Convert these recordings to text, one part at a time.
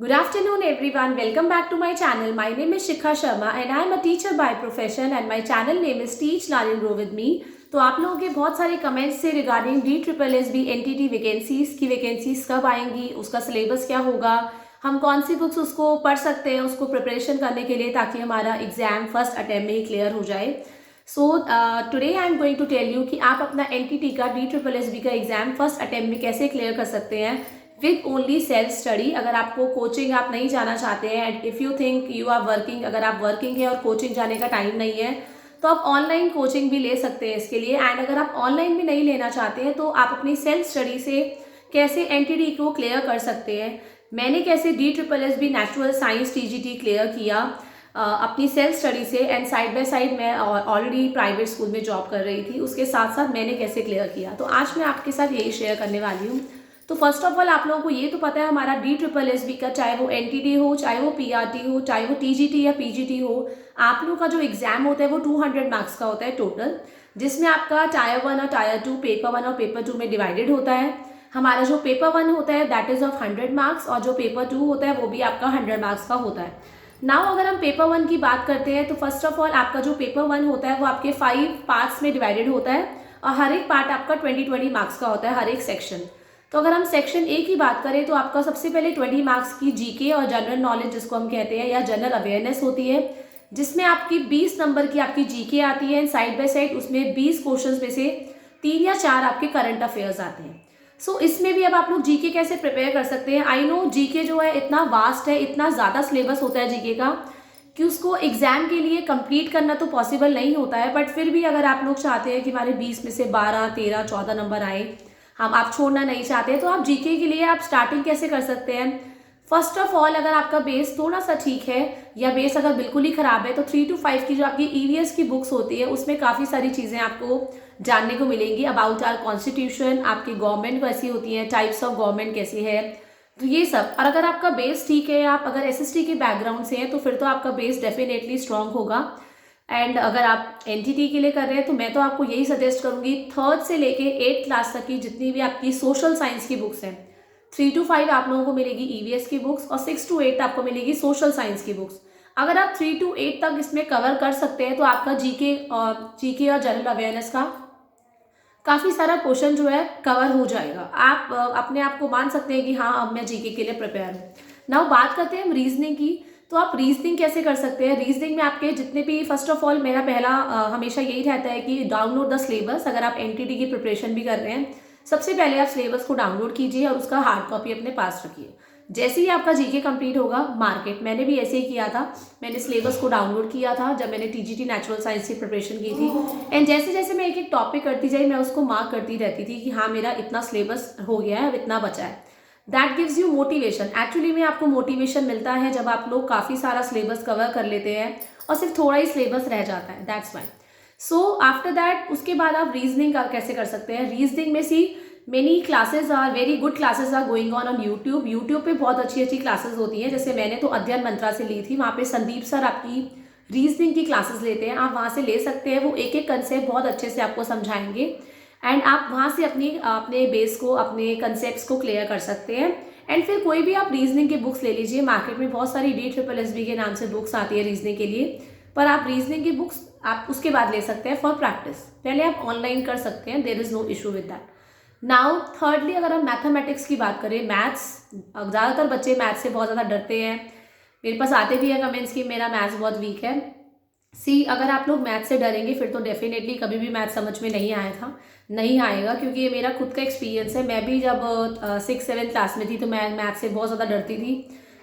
Good afternoon everyone. Welcome back to my channel. My name is Shikha Sharma and I am a teacher by profession and my channel name is Teach Learn and Grow with Me. तो आप लोगों के बहुत सारे comments थे regarding DSSB NTT vacancies की vacancies कब आएंगी, उसका सिलेबस क्या होगा, हम कौन सी बुक्स उसको पढ़ सकते हैं उसको प्रिपरेशन करने के लिए ताकि हमारा एग्जाम फर्स्ट अटेम्प्ट में ही क्लियर हो जाए। So today I am going to tell you कि आप अपना NTT का DSSB का एग्जाम फर्स्ट अटेम्प्ट में कैसे क्लियर कर सकते हैं विद ओनली सेल्फ स्टडी। अगर आपको कोचिंग आप नहीं जाना चाहते हैं and if you think you are working, अगर आप वर्किंग है और कोचिंग जाने का टाइम नहीं है तो आप ऑनलाइन कोचिंग भी ले सकते हैं इसके लिए। एंड अगर आप ऑनलाइन भी नहीं लेना चाहते हैं तो आप अपनी सेल्फ स्टडी से कैसे NTT को क्लियर कर सकते हैं। मैंने कैसे DSSB natural science TGT clear किया अपनी सेल्फ स्टडी से, एंड साइड बाय साइड मैं ऑलरेडी प्राइवेट स्कूल में जॉब कर रही थी, उसके साथ साथ मैंने कैसे क्लियर किया। तो आज मैं आपके साथ यही शेयर करने वाली हूँ। तो फर्स्ट ऑफ ऑल आप लोगों को ये तो पता है हमारा DSSB का, चाहे वो NTT हो, चाहे वो PRT हो, चाहे वो TGT या PGT हो, आप लोगों का जो एग्जाम होता है वो 200 मार्क्स का होता है टोटल, जिसमें आपका टायर 1 और टायर 2 पेपर 1 और पेपर 2 में डिवाइडेड होता है। हमारा जो पेपर 1 होता है दैट इज ऑफ 100 मार्क्स और जो पेपर 2 होता है वो भी आपका 100 मार्क्स का होता है। नाउ अगर हम पेपर 1 की बात करते हैं तो फर्स्ट ऑफ ऑल आपका जो पेपर 1 होता है वो आपके 5 पार्ट्स में डिवाइडेड होता है और हर एक पार्ट आपका 20 मार्क्स का होता है हर एक सेक्शन। तो अगर हम सेक्शन ए की बात करें तो आपका सबसे पहले 20 मार्क्स की जीके और जनरल नॉलेज जिसको हम कहते हैं या जनरल अवेयरनेस होती है, जिसमें आपकी 20 नंबर की आपकी जीके आती है एंड साइड बाय साइड उसमें 20 क्वेश्चंस में से 3 या 4 आपके करंट अफेयर्स आते हैं। सो इसमें भी अब आप लोग जीके कैसे प्रिपेयर कर सकते हैं। आई नो जीके जो है इतना वास्ट है, इतना ज़्यादा सिलेबस होता है जीके का कि उसको एग्जाम के लिए कंप्लीट करना तो पॉसिबल नहीं होता है, बट फिर भी अगर आप लोग चाहते हैं कि हमारे 20 में से 12, 13, 14 नंबर आए, हम आप छोड़ना नहीं चाहते, तो आप जीके के लिए आप स्टार्टिंग कैसे कर सकते हैं। फर्स्ट ऑफ ऑल अगर आपका बेस थोड़ा सा ठीक है या बेस अगर बिल्कुल ही खराब है तो 3 to 5 की जो आपकी EVS की बुक्स होती है उसमें काफ़ी सारी चीज़ें आपको जानने को मिलेंगी अबाउट आवर कॉन्स्टिट्यूशन, आपकी गवर्नमेंट कैसी होती है, टाइप्स ऑफ गवर्नमेंट कैसी है, तो ये सब। और अगर आपका बेस ठीक है, आप अगर SST के बैकग्राउंड से हैं तो फिर तो आपका बेस डेफिनेटली स्ट्रांग होगा। एंड अगर आप NTT के लिए कर रहे हैं तो मैं तो आपको यही सजेस्ट करूंगी 3rd से लेके 8th क्लास तक की जितनी भी आपकी सोशल साइंस की बुक्स हैं, 3 to 5 आप लोगों को मिलेगी EVS की बुक्स और 6 to 8 आपको मिलेगी सोशल साइंस की बुक्स। अगर आप 3 to 8 तक इसमें कवर कर सकते हैं तो आपका जीके और जनरल अवेयरनेस का काफ़ी सारा क्वेश्चन जो है कवर हो जाएगा। आप अपने आप को मान सकते हैं कि हाँ अब मैं जीके के लिए प्रिपेयर हूँ। नाउ बात करते हैं हम रीजनिंग की। तो आप रीजनिंग कैसे कर सकते हैं। रीजनिंग में आपके जितने भी, फर्स्ट ऑफ ऑल मेरा पहला हमेशा यही रहता है कि डाउनलोड द सिलेबस। अगर आप NTT की प्रिपरेशन भी कर रहे हैं सबसे पहले आप सिलेबस को डाउनलोड कीजिए और उसका हार्ड कॉपी अपने पास रखिए। जैसे ही आपका जीके कंप्लीट होगा मार्केट, मैंने भी ऐसे ही किया था, मैंने सिलेबस को डाउनलोड किया था जब मैंने TGT नेचुरल साइंस की प्रिपरेशन की थी। एंड जैसे जैसे मैं एक एक टॉपिक करती जाई मैं उसको मार्क करती रहती थी कि हाँ मेरा इतना सिलेबस हो गया है, अब इतना बचा है। That gives you motivation. Actually में आपको मोटिवेशन मिलता है जब आप लोग काफ़ी सारा सिलेबस कवर कर लेते हैं और सिर्फ थोड़ा ही सिलेबस रह जाता है, that's why. So after that उसके बाद आप रीजनिंग का कैसे कर सकते हैं। रीजनिंग में see many classes are very good classes are going on YouTube. YouTube पे बहुत अच्छी अच्छी क्लासेस होती हैं, जैसे मैंने तो अध्ययन मंत्रा से ली थी, वहाँ पे संदीप सर आपकी रीजनिंग की क्लासेस लेते हैं, आप वहाँ से ले सकते हैं। वो एक एक कंसेप्ट बहुत अच्छे से आपको समझाएंगे एंड आप वहाँ से अपने बेस को, अपने कंसेप्ट को क्लियर कर सकते हैं। एंड फिर कोई भी आप रीजनिंग की बुक्स ले लीजिए, मार्केट में बहुत सारी DSSB के नाम से बुक्स आती है रीजनिंग के लिए, पर आप रीजनिंग की बुक्स आप उसके बाद ले सकते हैं फॉर प्रैक्टिस। पहले आप ऑनलाइन कर सकते हैं, there is no issue with that. Now thirdly अगर हम मैथमेटिक्स की बात करें, मैथ्स, ज़्यादातर बच्चे मैथ्स से बहुत ज़्यादा डरते हैं, मेरे पास आते भी है कमेंट्स कि मेरा मैथ्स बहुत वीक है। सी अगर आप लोग मैथ से डरेंगे फिर तो डेफिनेटली कभी भी मैथ समझ में नहीं आया था, नहीं आएगा, क्योंकि ये मेरा खुद का एक्सपीरियंस है। मैं भी जब 6-7 क्लास में थी तो मैं मैथ से बहुत ज़्यादा डरती थी,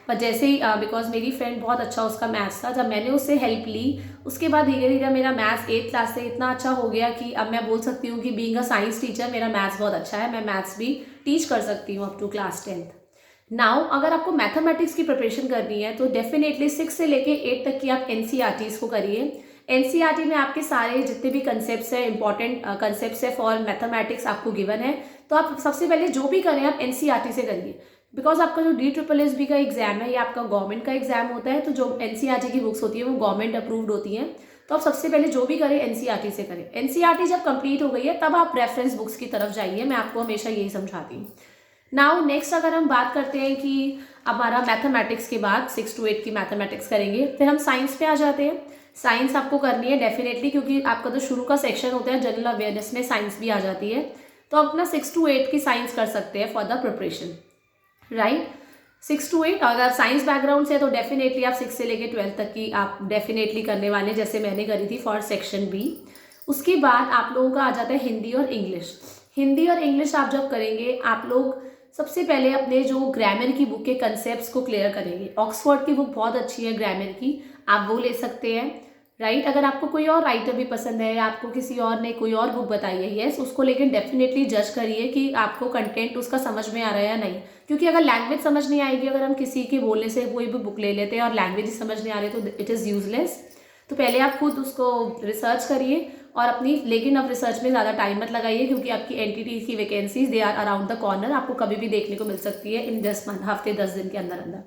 पर जैसे ही बिकॉज मेरी फ्रेंड बहुत अच्छा उसका मैथ्स था, जब मैंने उससे हेल्प ली उसके बाद धीरे धीरे मेरा मैथ्स 8th क्लास से इतना अच्छा हो गया कि अब मैं बोल सकती हूँ कि बीइंग अ साइंस टीचर मेरा मैथ्स बहुत अच्छा है, मैं मैथ्स भी टीच कर सकती हूँ up to class 10th। Now अगर आपको मैथमेटिक्स की प्रिपरेशन करनी है तो डेफिनेटली 6 से लेके 8 तक की आप NCERTs को करिए। NCERT में आपके सारे जितने भी कंसेप्ट्स हैं, इंपॉर्टेंट कंसेप्ट्स है फॉर मैथमेटिक्स आपको गिवन है, तो आप सबसे पहले जो भी करें आप NCERT से करिए। बिकॉज आपका जो DSSB का एग्जाम है ये आपका गवर्नमेंट का एग्जाम होता है, तो जो NCERT की बुक्स होती है वो गवर्नमेंट अप्रूव्ड होती हैं, तो आप सबसे पहले जो भी करें NCERT से करें। NCERT जब कंप्लीट हो गई है तब आप रेफरेंस बुक्स की तरफ जाइए, मैं आपको हमेशा यही समझाती हूँ। नाउ नेक्स्ट अगर हम बात करते हैं कि हमारा मैथमेटिक्स के बाद 6 to 8 की मैथमेटिक्स करेंगे, फिर हम साइंस पे आ जाते हैं। साइंस आपको करनी है डेफिनेटली, क्योंकि आपका जो शुरू का सेक्शन होता है जनरल अवेयरनेस में साइंस भी आ जाती है, तो आप अपना 6 to 8 की साइंस कर सकते हैं for the preparation, right. 6 to 8 अगर आप साइंस बैकग्राउंड से है तो डेफिनेटली आप 6 से लेके 12 तक की आप डेफिनेटली करने वाले, जैसे मैंने करी थी फॉर सेक्शन बी। उसके बाद आप लोगों का आ जाता है हिंदी और इंग्लिश। हिंदी और इंग्लिश आप जब करेंगे, आप लोग सबसे पहले अपने जो ग्रामर की बुक के कंसेप्ट्स को क्लियर करेंगे। ऑक्सफोर्ड की बुक बहुत अच्छी है ग्रामर की, आप वो ले सकते हैं, राइट। अगर आपको कोई और राइटर भी पसंद है, आपको किसी और ने कोई और बुक बताई है, यस, उसको लेकिन डेफिनेटली जज करिए कि आपको कंटेंट उसका समझ में आ रहा है या नहीं। क्योंकि अगर लैंग्वेज समझ नहीं आएगी, अगर हम किसी के बोलने से कोई भी बुक ले लेते हैं और लैंग्वेज ही समझ नहीं आ रही, तो इट इज़ यूजलेस। तो पहले आप खुद उसको रिसर्च करिए और अपनी, लेकिन अब रिसर्च में ज़्यादा टाइम मत लगाइए, क्योंकि आपकी एनटीटी की vacancies they are around the corner, आपको कभी भी देखने को मिल सकती है इन 10 हफ्ते 10 दिन के अंदर अंदर।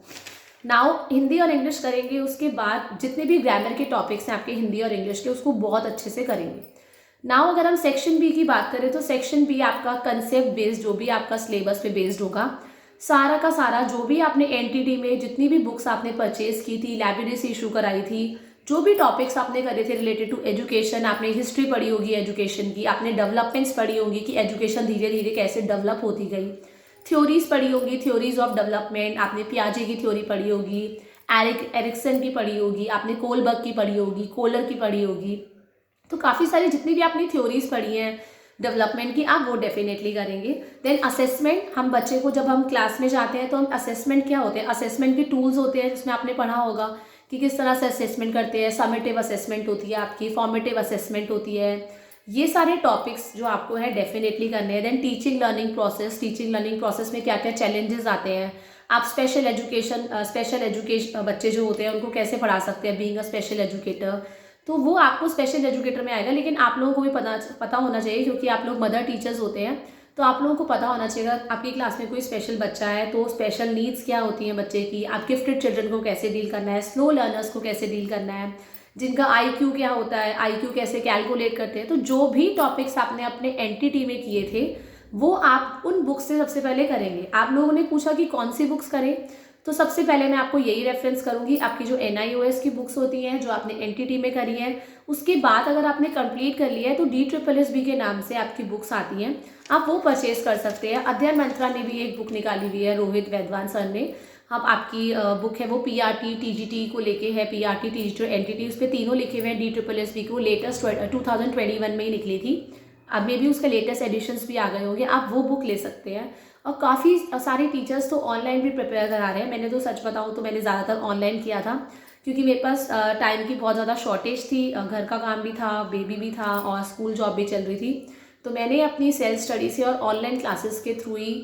नाउ हिंदी और इंग्लिश करेंगे, उसके बाद जितने भी ग्रामर के टॉपिक्स हैं आपके हिंदी और इंग्लिश के, उसको बहुत अच्छे से करेंगे। नाउ अगर हम सेक्शन बी की बात करें, तो सेक्शन बी आपका कंसेप्ट बेस्ड, जो भी आपका सिलेबस पे बेस्ड होगा, सारा का सारा जो भी आपने एनटीटी में जितनी भी बुक्स आपने परचेज की थी, लाइब्रेरी से इशू कराई थी, जो भी टॉपिक्स आपने करे थे रिलेटेड टू एजुकेशन, आपने हिस्ट्री पढ़ी होगी एजुकेशन की, आपने डेवलपमेंट्स पढ़ी होंगी कि एजुकेशन धीरे धीरे कैसे डेवलप होती गई, थ्योरीज पढ़ी होगी, थ्योरीज ऑफ डेवलपमेंट, आपने पियाजे की थ्योरी पढ़ी होगी, एरिक्सन की पढ़ी होगी, आपने कोलबर्ग की पढ़ी होगी, कोलर की पढ़ी होगी। तो काफ़ी सारी जितनी भी आपने थ्योरीज पढ़ी हैं डेवलपमेंट की, आप वो डेफिनेटली करेंगे। देन असेसमेंट, हम बच्चे को जब हम क्लास में जाते हैं तो हम असेसमेंट क्या होते हैं, असेसमेंट के टूल्स होते हैं, जिसमें आपने पढ़ा होगा कि किस तरह से असेसमेंट करते हैं। समेटिव असेसमेंट होती है आपकी, फॉर्मेटिव असेसमेंट होती है, ये सारे टॉपिक्स जो आपको है डेफिनेटली करने हैं। Then teaching learning process, teaching learning process में क्या क्या चैलेंजेस आते हैं, आप स्पेशल एजुकेशन बच्चे जो होते हैं उनको कैसे पढ़ा सकते हैं बीइंग अ स्पेशल एजुकेटर, तो वो आपको स्पेशल एजुकेटर में आएगा। लेकिन आप लोगों को भी पता होना चाहिए, क्योंकि आप लोग मदर टीचर्स होते हैं, तो आप लोगों को पता होना चाहिए आपकी क्लास में कोई स्पेशल बच्चा है तो स्पेशल नीड्स क्या होती हैं बच्चे की, आप गिफ्टेड चिल्ड्रन को कैसे डील करना है, स्लो लर्नर्स को कैसे डील करना है, जिनका आईक्यू क्या होता है, आईक्यू कैसे कैलकुलेट करते हैं। तो जो भी टॉपिक्स आपने अपने एनटीटी में किए थे, वो आप उन बुक्स से सबसे पहले करेंगे। आप लोगों ने पूछा कि कौन सी बुक्स करें, तो सबसे पहले मैं आपको यही रेफरेंस करूंगी, आपकी जो NIOS की बुक्स होती हैं जो आपने एनटीटी में करी है। उसके बाद अगर आपने कंप्लीट कर लिया है तो DSSB के नाम से आपकी बुक्स आती हैं, आप वो परचेज कर सकते हैं। अध्ययन मंत्रा ने भी एक बुक निकाली हुई है, रोहित वैद्वान सर ने। अब आपकी बुक है वो PRT TGT को लेके है, PRT TGT और NTT, उस पर तीनों लिखे हुए हैं DSSB को, लेटेस्ट 2021 में ही निकली थी। अब मे भी उसके लेटेस्ट एडिशंस भी आ गए होंगे, आप वो बुक ले सकते हैं। और काफ़ी सारे टीचर्स तो ऑनलाइन भी प्रिपेयर करा रहे हैं। मैंने तो सच बताऊँ तो मैंने ज़्यादातर ऑनलाइन किया था, क्योंकि मेरे पास टाइम की बहुत ज़्यादा शॉर्टेज थी, घर का काम भी था, बेबी भी था और स्कूल जॉब भी चल रही थी। तो मैंने अपनी सेल्फ स्टडी से और ऑनलाइन क्लासेस के थ्रू ही,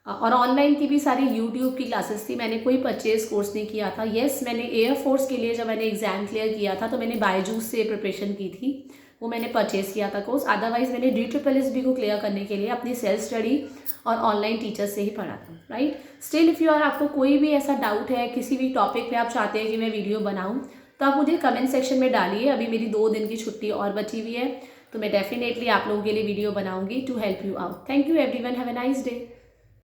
और ऑनलाइन की भी सारी यूट्यूब की क्लासेस थी, मैंने कोई परचेज कोर्स नहीं किया था। येस, मैंने एयरफोर्स के लिए जब मैंने एग्ज़ाम क्लियर किया था तो मैंने बायजूस से प्रिपरेशन की थी, वो मैंने परचेज़ किया था कोर्स। अदरवाइज़ मैंने DSSB को क्लियर करने के लिए अपनी सेल्फ स्टडी और ऑनलाइन टीचर से ही पढ़ा था, right. Still if you are, आपको कोई भी ऐसा डाउट है किसी भी टॉपिक पे, आप चाहते हैं कि मैं वीडियो बनाऊं, तो आप मुझे कमेंट सेक्शन में डालिए। अभी मेरी 2 दिन की छुट्टी और बची हुई है, तो मैं डेफिनेटली आप लोगों के लिए वीडियो बनाऊंगी to help you out. Thank you everyone, have a nice day.